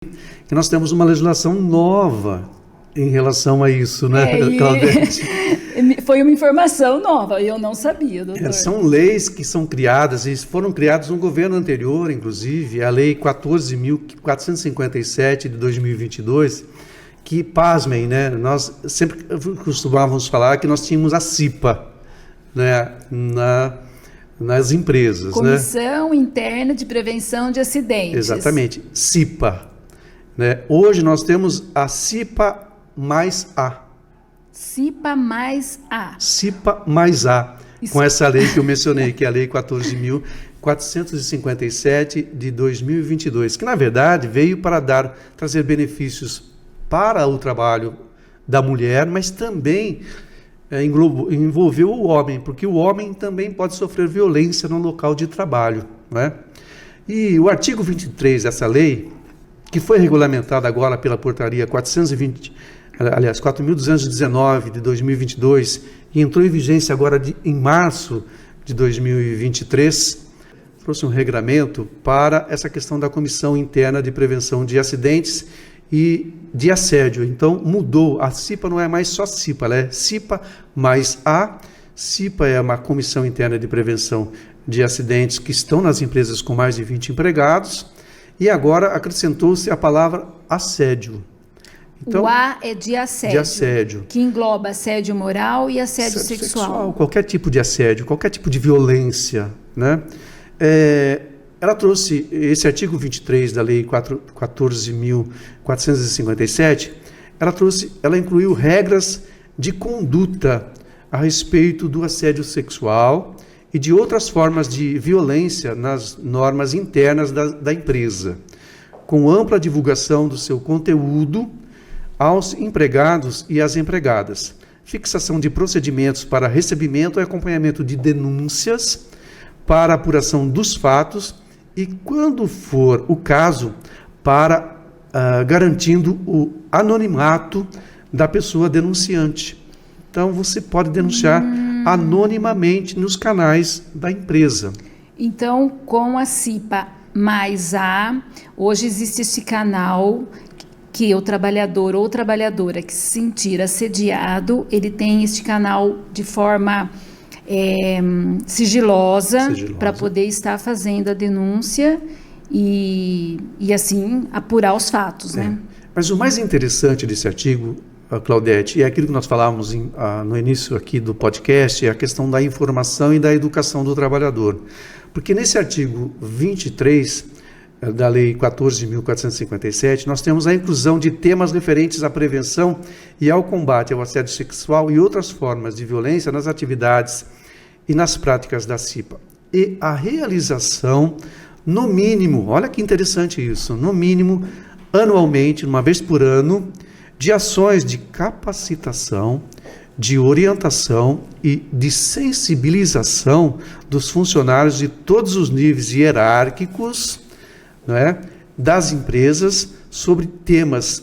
que nós temos uma legislação nova em relação a isso, né, Claudete? Foi uma informação nova, eu não sabia, doutor. São leis que são criadas, e foram criadas no governo anterior, inclusive, a Lei 14.457 de 2022, que, pasmem, né, nós sempre costumávamos falar que nós tínhamos a CIPA, né, nas empresas. Comissão Interna de Prevenção de Acidentes. Exatamente, CIPA. Né? Hoje nós temos a CIPA mais A. CIPA mais A. CIPA mais A, com essa lei que eu mencionei, que é a Lei 14.457 de 2022, que na verdade veio para trazer benefícios para o trabalho da mulher, mas também envolveu o homem, porque o homem também pode sofrer violência no local de trabalho, né? E o artigo 23 dessa lei, que foi regulamentado agora pela portaria 4.219 de 2022 e entrou em vigência agora em março de 2023, trouxe um regramento para essa questão da Comissão Interna de Prevenção de Acidentes e de Assédio. Então, mudou. A CIPA não é mais só CIPA, ela é CIPA mais A. CIPA é uma Comissão Interna de Prevenção de Acidentes que estão nas empresas com mais de 20 empregados. E agora acrescentou-se a palavra assédio. Então, o A é de assédio. Que engloba assédio moral e assédio sexual. Qualquer tipo de assédio, qualquer tipo de violência, né? Ela trouxe esse artigo 23 da Lei 14.457, ela incluiu regras de conduta a respeito do assédio sexual e de outras formas de violência nas normas internas da empresa, com ampla divulgação do seu conteúdo aos empregados e às empregadas, fixação de procedimentos para recebimento e acompanhamento de denúncias, para apuração dos fatos e, quando for o caso, para garantindo o anonimato da pessoa denunciante. Então, você pode denunciar anonimamente nos canais da empresa. Então, com a CIPA mais A, hoje existe esse canal que o trabalhador ou trabalhadora que se sentir assediado, ele tem este canal de forma sigilosa. Para poder estar fazendo a denúncia e assim apurar os fatos, né? Mas o mais interessante desse artigo, Claudete, é aquilo que nós falávamos no início aqui do podcast, é a questão da informação e da educação do trabalhador. Porque nesse artigo 23 da Lei 14.457, nós temos a inclusão de temas referentes à prevenção e ao combate ao assédio sexual e outras formas de violência nas atividades e nas práticas da CIPA. E a realização, no mínimo, olha que interessante isso, no mínimo, anualmente, uma vez por ano, de ações de capacitação, de orientação e de sensibilização dos funcionários de todos os níveis hierárquicos, não é, das empresas sobre temas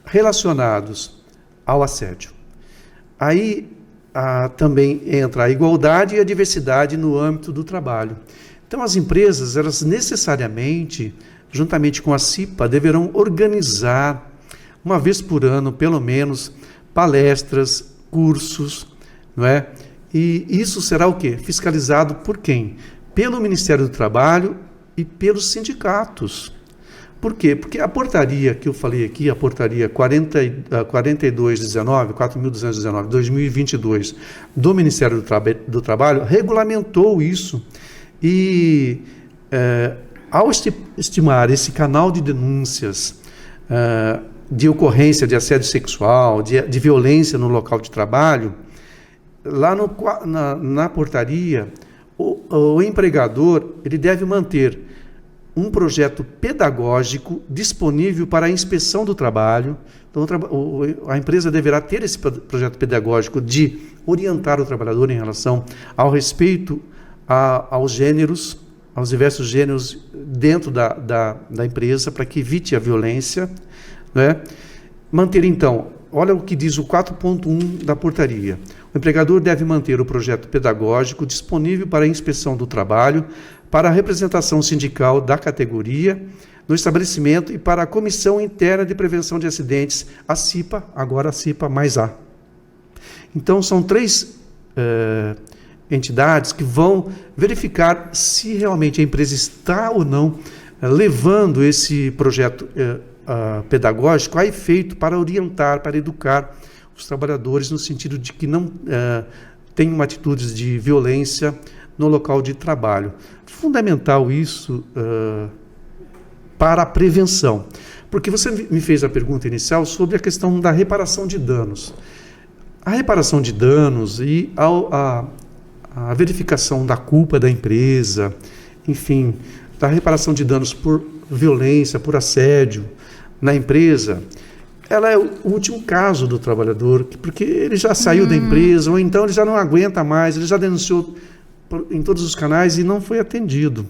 relacionados ao assédio. Aí também entra a igualdade e a diversidade no âmbito do trabalho. Então, as empresas, elas necessariamente, juntamente com a CIPA, deverão organizar, uma vez por ano, pelo menos, palestras, cursos, não é? E isso será o quê? Fiscalizado por quem? Pelo Ministério do Trabalho e pelos sindicatos. Por quê? Porque a portaria que eu falei aqui, a portaria 4219, 4.219, 2022, do Ministério do Trabalho, regulamentou isso. E, ao estimar esse canal de denúncias de ocorrência de assédio sexual, de violência no local de trabalho, lá na portaria, o empregador ele deve manter um projeto pedagógico disponível para a inspeção do trabalho. Então, a empresa deverá ter esse projeto pedagógico de orientar o trabalhador em relação ao respeito aos gêneros, aos diversos gêneros dentro da empresa, para que evite a violência, né? Manter, então, olha o que diz o 4.1 da portaria. O empregador deve manter o projeto pedagógico disponível para a inspeção do trabalho, para a representação sindical da categoria, no estabelecimento e para a Comissão Interna de Prevenção de Acidentes, a CIPA, agora a CIPA mais A. Então, são 3 entidades que vão verificar se realmente a empresa está ou não levando esse projeto pedagógico a efeito para orientar, para educar os trabalhadores no sentido de que não tenham atitudes de violência no local de trabalho. Fundamental isso para a prevenção, porque você me fez a pergunta inicial sobre a questão da reparação de danos. A reparação de danos e a verificação da culpa da empresa, enfim, da reparação de danos por violência, por assédio na empresa, ela é o último caso do trabalhador, porque ele já saiu da empresa, ou então ele já não aguenta mais, ele já denunciou em todos os canais e não foi atendido.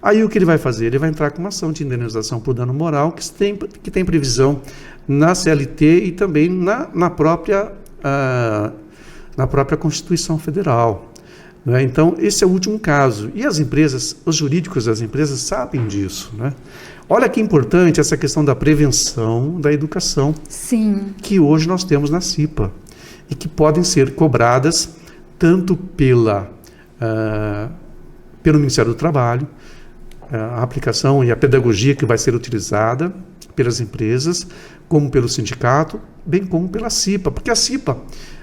Aí o que ele vai fazer? Ele vai entrar com uma ação de indenização por dano moral que tem previsão na CLT e também na própria Constituição Federal. Né? Então, esse é o último caso. E as empresas, os jurídicos das empresas sabem disso. Né? Olha que importante essa questão da prevenção, da educação, Sim. que hoje nós temos na CIPA e que podem ser cobradas tanto pelo Ministério do Trabalho, a aplicação e a pedagogia que vai ser utilizada pelas empresas, como pelo sindicato, bem como pela CIPA, porque a CIPA,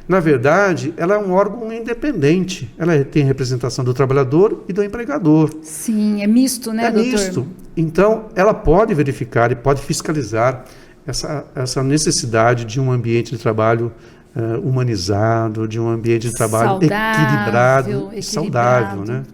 na verdade, ela é um órgão independente, ela tem representação do trabalhador e do empregador. Sim, é misto, né, doutor? É misto. Então, ela pode verificar e pode fiscalizar essa necessidade de um ambiente de trabalho humanizado, de um ambiente de trabalho equilibrado e saudável, né?